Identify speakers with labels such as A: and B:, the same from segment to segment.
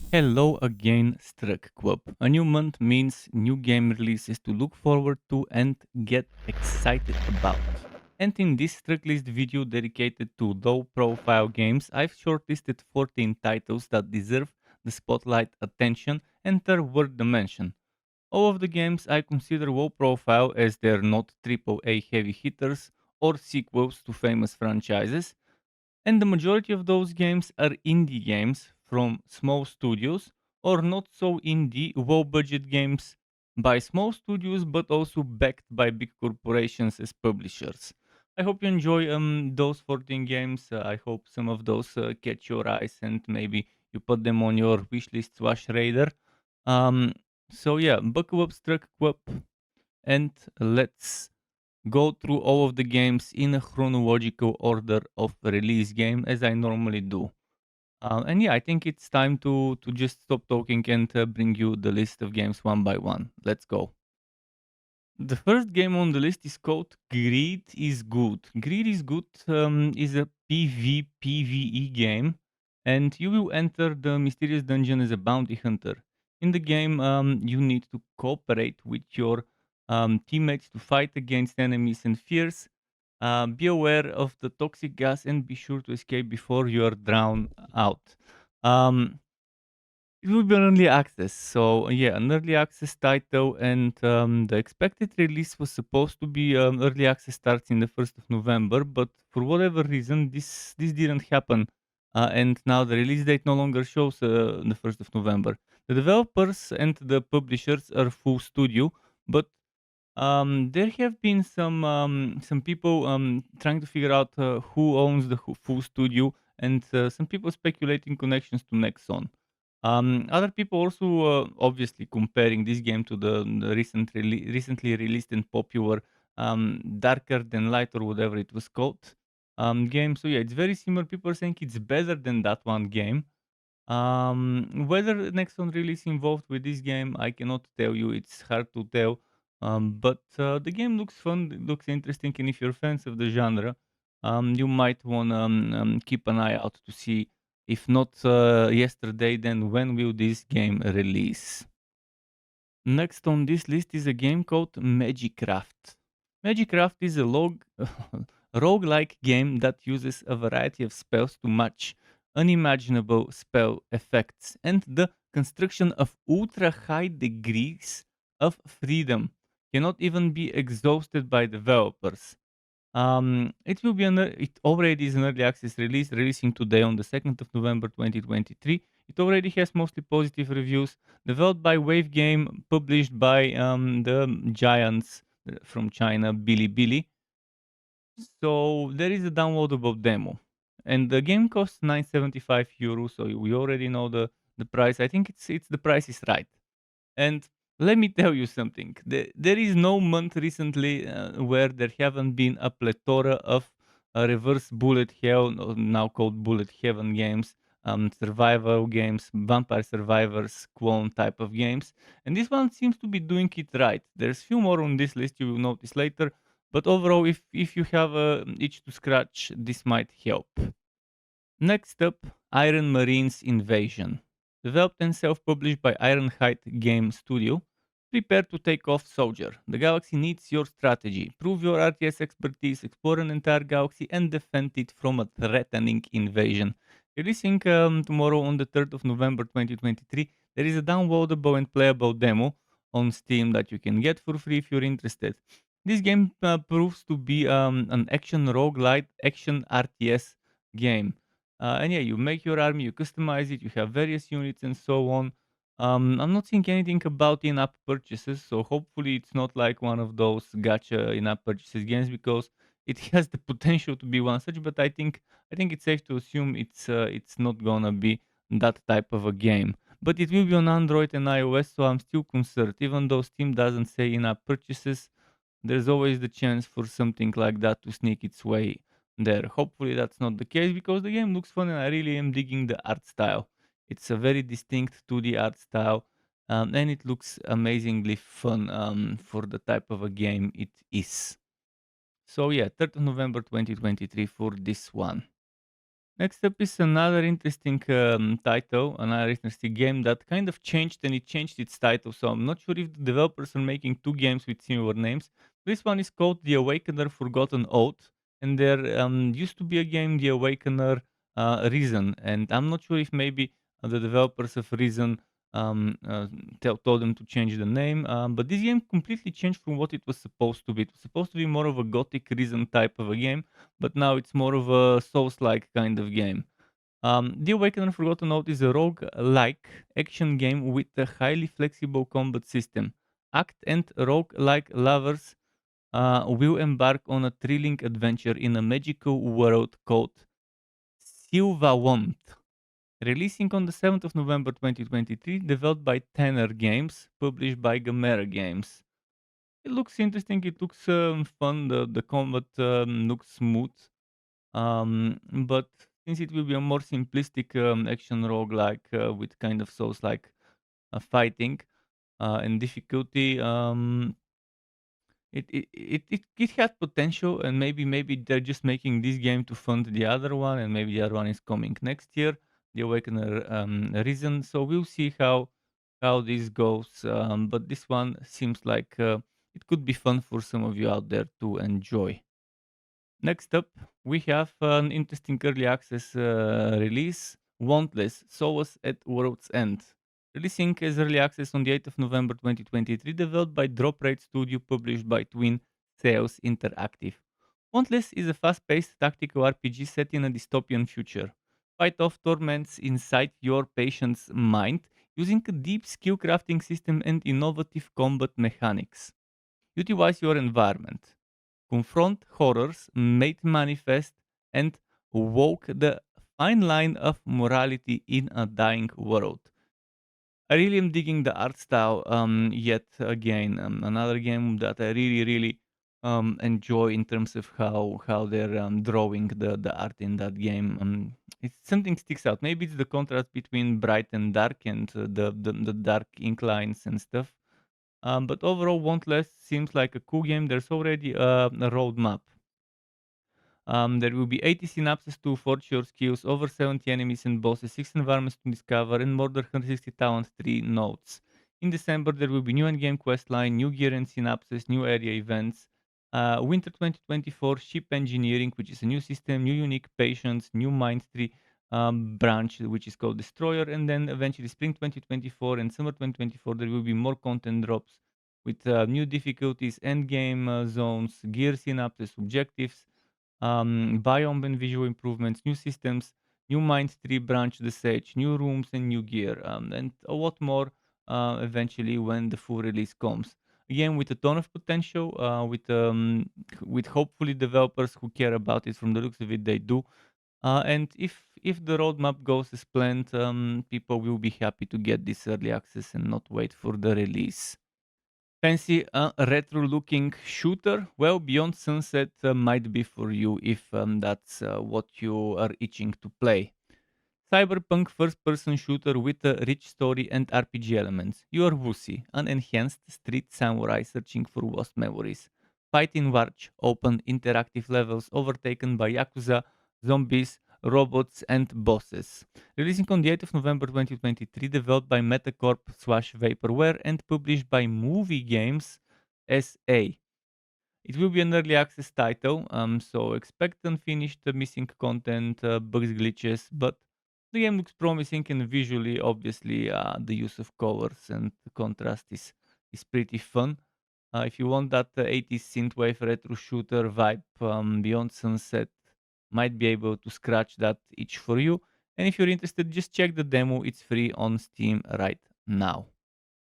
A: Hello again, STRUCKTLF. A new month means new game releases to look forward to and get excited about. And in this Strucklist video dedicated to low profile games, I've shortlisted 14 titles that deserve the spotlight attention and are worth the mention. All of the games I consider low profile as they're not AAA heavy hitters or sequels to famous franchises, and the majority of those games are indie games from small studios or not so indie, low budget games by small studios but also backed by big corporations as publishers. I hope you enjoy those 14 games. I hope some of those catch your eyes and maybe you put them on your wishlist slash radar. Um, so yeah, buckle up, struck up, and let's go through all of the games in a chronological order of release game as I normally do. And yeah, I think it's time to just stop talking and bring you the list of games one by one. Let's go. The first game on the list is called Greed is Good. Greed is Good is a PvPvE game, and you will enter the mysterious dungeon as a bounty hunter. In the game, you need to cooperate with your teammates to fight against enemies and fears. Be aware of the toxic gas and be sure to escape before you are drowned out. Um, it will be an early access. So yeah, an early access title, and the expected release was supposed to be early access starts in the 1st of November, but for whatever reason, this didn't happen, and now the release date no longer shows the 1st of November. The developers and the publishers are Full Studio, but there have been some people trying to figure out who owns the Full Studio, and some people speculating connections to Nexon. Other people also obviously comparing this game to the recently released and popular Darker Than Light or whatever it was called game. So yeah, it's very similar. People are saying it's better than that one game. Whether Nexon really is involved with this game, I cannot tell you. It's hard to tell. But the game looks fun, it looks interesting, and if you're fans of the genre, you might want to keep an eye out to see. If not yesterday, then when will this game release? Next on this list is a game called Magicraft. Magicraft is a roguelike game that uses a variety of spells to match unimaginable spell effects and the construction of ultra high degrees of freedom cannot even be exhausted by developers. It will be it already is an early access release, releasing today on the 2nd of November 2023. It already has mostly positive reviews. Developed by Wave Game, published by the giants from China, Bilibili. So there is a downloadable demo, and the game costs 975 euros. So we already know the price. I think it's the price is right. And let me tell you something. There is no month recently where there haven't been a plethora of reverse bullet hell, now called bullet heaven games, survival games, vampire survivors, clone type of games. And this one seems to be doing it right. There's few more on this list you will notice later. But overall, if you have a itch to scratch, this might help. Next up, Iron Marines Invasion. Developed and self-published by Ironhide Game Studio. Prepare to take off, soldier. The galaxy needs your strategy. Prove your RTS expertise, explore an entire galaxy, and defend it from a threatening invasion. Releasing tomorrow on the 3rd of November 2023, there is a downloadable and playable demo on Steam that you can get for free if you're interested. This game proves to be an action roguelite action RTS game. And yeah, you make your army, you customize it, you have various units and so on. I'm not seeing anything about in-app purchases, so hopefully it's not like one of those gacha in-app purchases games because it has the potential to be one such. But I think it's safe to assume it's not gonna be that type of a game. But it will be on Android and iOS, so I'm still concerned. Even though Steam doesn't say in-app purchases, there's always the chance for something like that to sneak its way there. Hopefully that's not the case because the game looks fun and I really am digging the art style. It's a very distinct 2D art style, and it looks amazingly fun for the type of a game it is. So yeah, 3rd of November 2023 for this one. Next up is another interesting title, another interesting game that kind of changed and it changed its title. So I'm not sure if the developers are making two games with similar names. This one is called The Awakener Forgotten Oath, and there used to be a game, The Awakener Reason, and I'm not sure if maybe the developers of Reason told them to change the name, but this game completely changed from what it was supposed to be. It was supposed to be more of a gothic Reason type of a game, but now it's more of a Souls-like kind of game. The Awakened Forgotten Note is a rogue-like action game with a highly flexible combat system. Act and rogue-like lovers will embark on a thrilling adventure in a magical world called Silvawont. Releasing on the 7th of November 2023, developed by Tanner Games, published by Gamera Games. It looks interesting, it looks fun, the combat looks smooth. But since it will be a more simplistic action roguelike with kind of souls like fighting and difficulty, it had potential, and maybe they're just making this game to fund the other one, and maybe the other one is coming next year, the Awakener Reason. So we'll see how this goes. But this one seems like it could be fun for some of you out there to enjoy. Next up, we have an interesting early access release, Wantless, Souls at World's End. Releasing as early access on the 8th of November 2023, developed by Drop Rate Studio, published by Twin Sales Interactive. Wantless is a fast-paced tactical RPG set in a dystopian future. Fight off torments inside your patient's mind using a deep skill crafting system and innovative combat mechanics. Utilize your environment, confront horrors made manifest, and walk the fine line of morality in a dying world. I really am digging the art style yet again. Another game that I really enjoy in terms of how they're drawing the art in that game. It's something sticks out. Maybe it's the contrast between bright and dark and the dark ink lines and stuff. But overall, Wantless seems like a cool game. There's already a roadmap. There will be 80 synapses to forge your skills, over 70 enemies and bosses, 6 environments to discover, and more than 160 talent tree nodes. In December, there will be new endgame questline, new gear and synapses, new area events. Winter 2024, ship engineering, which is a new system, new unique patients, new mind tree branch, which is called Destroyer, and then eventually spring 2024 and summer 2024, there will be more content drops with new difficulties, endgame zones, gear synapses, objectives, biome and visual improvements, new systems, new mind tree branch the sage, new rooms and new gear, and a lot more eventually when the full release comes. Again, with a ton of potential, with hopefully developers who care about it. From the looks of it, they do. And if the roadmap goes as planned, people will be happy to get this early access and not wait for the release. Fancy a retro-looking shooter? Well, Beyond Sunset might be for you if that's what you are itching to play. Cyberpunk first-person shooter with a rich story and RPG elements. You are Wussy, an enhanced street samurai searching for lost memories. Fight in large, open, interactive levels overtaken by yakuza, zombies, robots, and bosses. Releasing on the 8th of November 2023, developed by Metacorp/Vaporware and published by Movie Games SA. It will be an early access title, so expect unfinished missing content, bugs, glitches, but the game looks promising and visually, obviously, the use of colors and the contrast is pretty fun. If you want that 80s synthwave retro shooter vibe, Beyond Sunset might be able to scratch that itch for you. And if you're interested, just check the demo. It's free on Steam right now.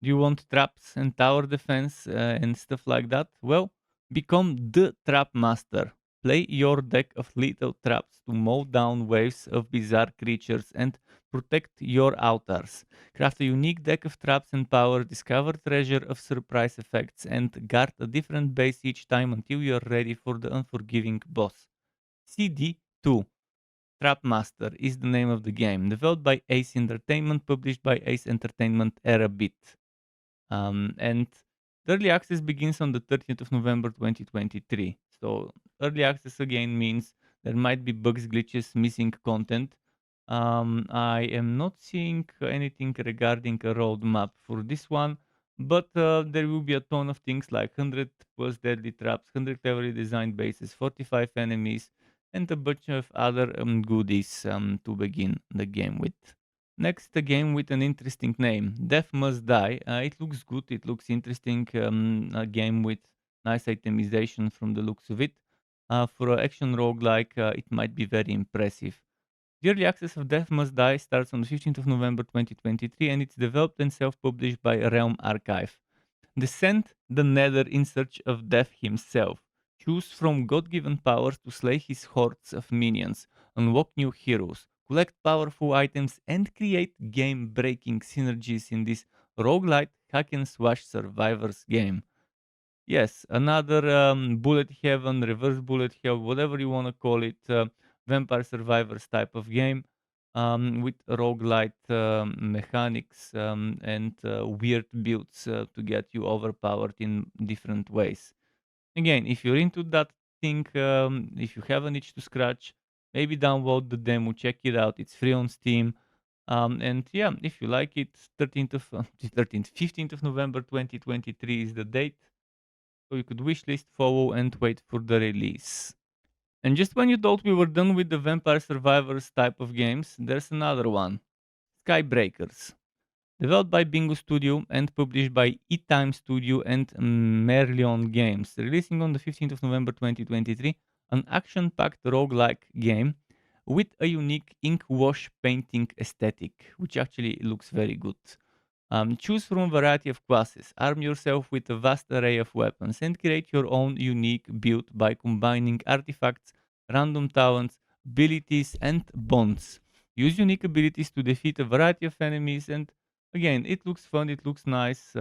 A: Do you want traps and tower defense and stuff like that? Well, become the trap master. Play your deck of lethal traps to mow down waves of bizarre creatures and protect your altars. Craft a unique deck of traps and power, discover treasure of surprise effects, and guard a different base each time until you're ready for the unforgiving boss. CD2 Trap Master is the name of the game, developed by Ace Entertainment, published by Ace Entertainment Erabit. And the early access begins on the 30th of November 2023. So early access again means There might be bugs, glitches, missing content. I am not seeing anything regarding a roadmap for this one, but there will be a ton of things like 100 plus deadly traps, 100 cleverly designed bases, 45 enemies, and a bunch of other goodies to begin the game with. Next, a game with an interesting name, Death Must Die. It looks good, it looks interesting. A game with nice itemization from the looks of it. For an action roguelike, it might be very impressive. The early access of Death Must Die starts on the 15th of November 2023 and it's developed and self published by Realm Archive. Descend the Nether in search of Death himself. Choose from God given powers to slay his hordes of minions, unlock new heroes, collect powerful items, and create game breaking synergies in this roguelite hack and slash survivors game. Yes, another bullet heaven, reverse bullet hell, whatever you want to call it, vampire survivors type of game with roguelite mechanics and weird builds to get you overpowered in different ways. Again, if you're into that thing, if you have an itch to scratch, maybe download the demo, check it out. It's free on Steam. And yeah, if you like it, 13th of 13th, 15th of November 2023 is the date. So you could wishlist, follow, and wait for the release. And just when you thought we were done with the Vampire Survivors type of games, there's another one, Skybreakers. Developed by Bingo Studio and published by E-Time Studio and Merlion Games. Releasing on the 15th of November 2023, an action-packed roguelike game with a unique ink wash painting aesthetic, which actually looks very good. Choose from a variety of classes, arm yourself with a vast array of weapons, and create your own unique build by combining artifacts, random talents, abilities, and bonds. Use unique abilities to defeat a variety of enemies, and again, it looks fun, it looks nice.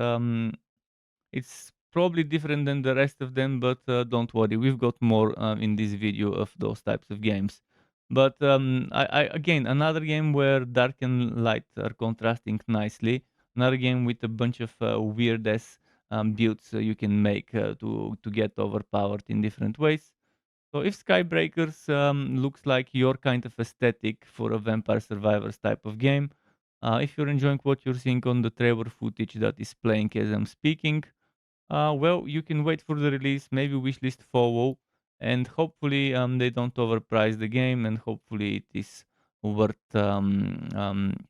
A: It's probably different than the rest of them, but don't worry, we've got more in this video of those types of games. But I again, another game where dark and light are contrasting nicely. Another game with a bunch of weird ass builds you can make to get overpowered in different ways. So if Skybreakers looks like your kind of aesthetic for a Vampire Survivors type of game, if you're enjoying what you're seeing on the trailer footage that is playing as I'm speaking, well, you can wait for the release, maybe wishlist follow, and hopefully they don't overprice the game, and hopefully it is worth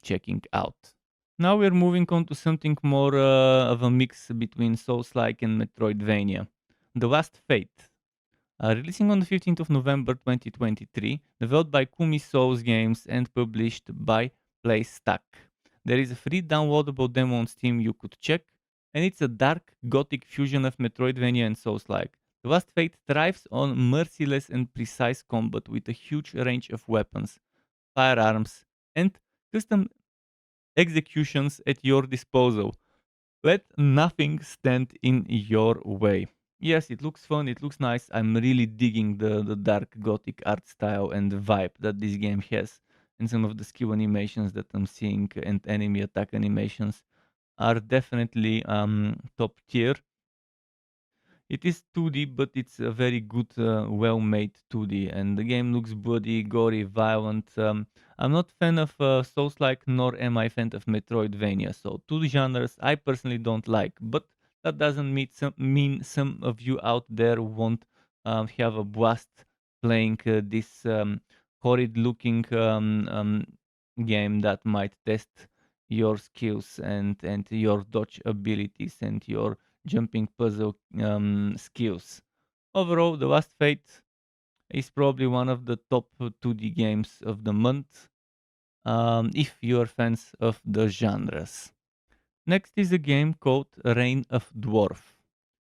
A: checking out. Now we're moving on to something more of a mix between Souls-like and Metroidvania. The Last Fate. Releasing on the 15th of November 2023, developed by Kumi Souls Games and published by PlayStack. There is a free downloadable demo on Steam you could check, and it's a dark, gothic fusion of Metroidvania and Souls-like. The Last Fate thrives on merciless and precise combat with a huge range of weapons, firearms, and custom executions at your disposal. Let nothing stand in your way. Yes, it looks fun, it looks nice. I'm really digging the dark gothic art style and the vibe that this game has. And some of the skill animations that I'm seeing and enemy attack animations are definitely top tier. It is 2D, but it's a very good, well-made 2D, and the game looks bloody, gory, violent. I'm not fan of Souls-like, nor am I fan of Metroidvania. So two genres I personally don't like, but that doesn't mean some of you out there won't have a blast playing this horrid-looking game that might test your skills and your dodge abilities and your jumping puzzle skills. Overall, The Last Fate is probably one of the top 2D games of the month if you're fans of the genres. Next is a game called Reign of Dwarf.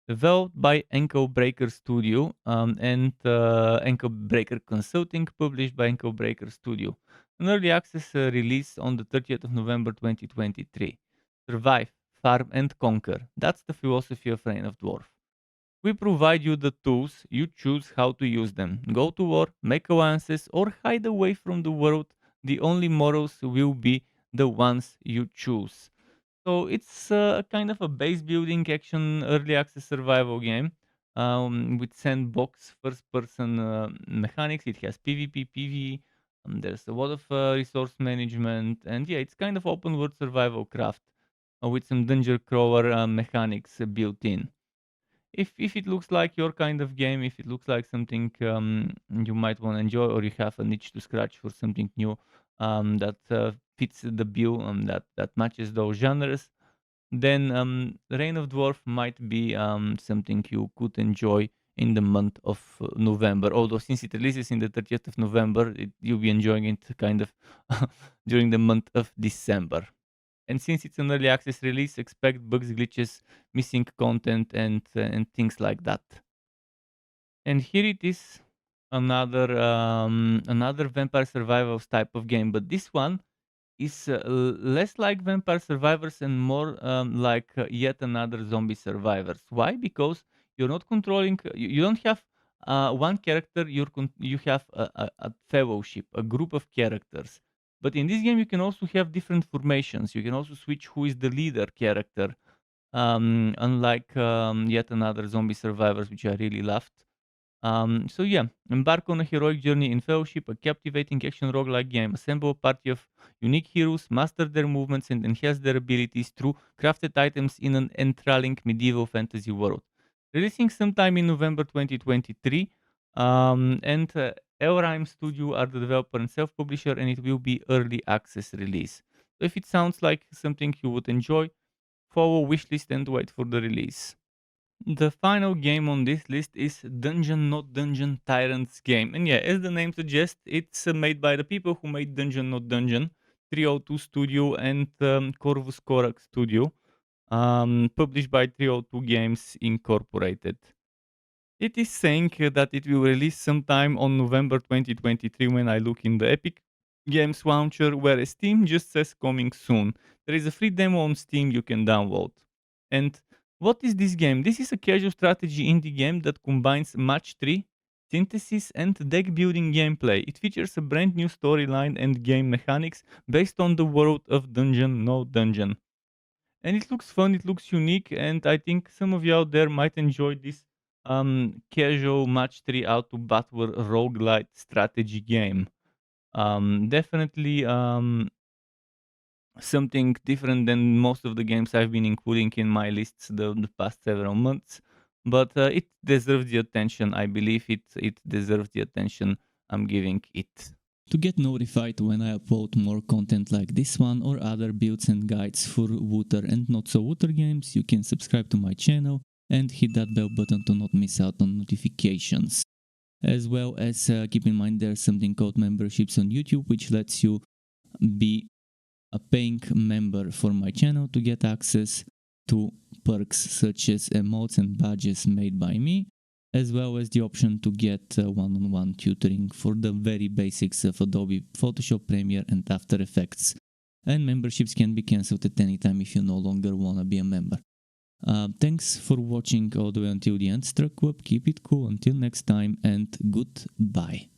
A: Developed by Ankle Breaker Studio and Ankle Breaker Consulting, published by Ankle Breaker Studio. An early access release on the 30th of November 2023. Survive, farm, and conquer. That's the philosophy of Reign of Dwarf. We provide you the tools, you choose how to use them. Go to war, make alliances, or hide away from the world. The only morals will be the ones you choose. So it's kind of a base building action early access survival game. with sandbox first-person mechanics. It has PvP, PvE. There's a lot of resource management, and yeah, it's kind of open-world survival craft with some dungeon crawler mechanics built in. If it looks like your kind of game, if it looks like something you might want to enjoy, or you have a niche to scratch for something new that fits the bill that matches those genres, then Reign of Dwarf might be something you could enjoy in the month of November. Although since it releases in the 30th of November, you'll be enjoying it kind of during the month of December. And since it's an early access release, expect bugs, glitches, missing content, and things like that. And here it is, another Vampire Survivors type of game, but this one is less like Vampire Survivors and more like yet another Zombie Survivors. Why? Because you're not controlling. You don't have one character. You have a fellowship, a group of characters. But in this game, you can also have different formations. You can also switch who is the leader character. Unlike yet another Zombie Survivors, which I really loved. So yeah, embark on a heroic journey in Fellowship, a captivating action roguelike game. Assemble a party of unique heroes, master their movements, and enhance their abilities through crafted items in an enthralling medieval fantasy world. Releasing sometime in November 2023, and Elrime Studio are the developer and self-publisher, and it will be early access release. So if it sounds like something you would enjoy, follow wishlist and wait for the release. The final game on this list is Dungeon Not Dungeon Tyrants game. And yeah, as the name suggests, it's made by the people who made Dungeon Not Dungeon, 302 Studio and Corvus Corax Studio, published by 302 Games Incorporated. It is saying that it will release sometime on November 2023 when I look in the Epic Games launcher, whereas Steam just says coming soon. There is a free demo on Steam you can download. And what is this game? This is a casual strategy indie game that combines match 3, synthesis, and deck building gameplay. It features a brand new storyline and game mechanics based on the world of Dungeon No Dungeon. And it looks fun, it looks unique, and I think some of you out there might enjoy this casual match 3 out to battle roguelite strategy game. Definitely something different than most of the games I've been including in my lists the past several months. But it deserves the attention. I believe it deserves the attention I'm giving it. To get notified when I upload more content like this one or other builds and guides for Wooter and not so Wooter games, you can subscribe to my channel and hit that bell button to not miss out on notifications. As well as keep in mind there's something called memberships on YouTube, which lets you be a paying member for my channel to get access to perks such as emotes and badges made by me, as well as the option to get one-on-one tutoring for the very basics of Adobe Photoshop, Premiere and After Effects. And memberships can be cancelled at any time if you no longer want to be a member. Thanks for watching all the way until the end, STRUCKTLF. Keep it cool until next time, and goodbye.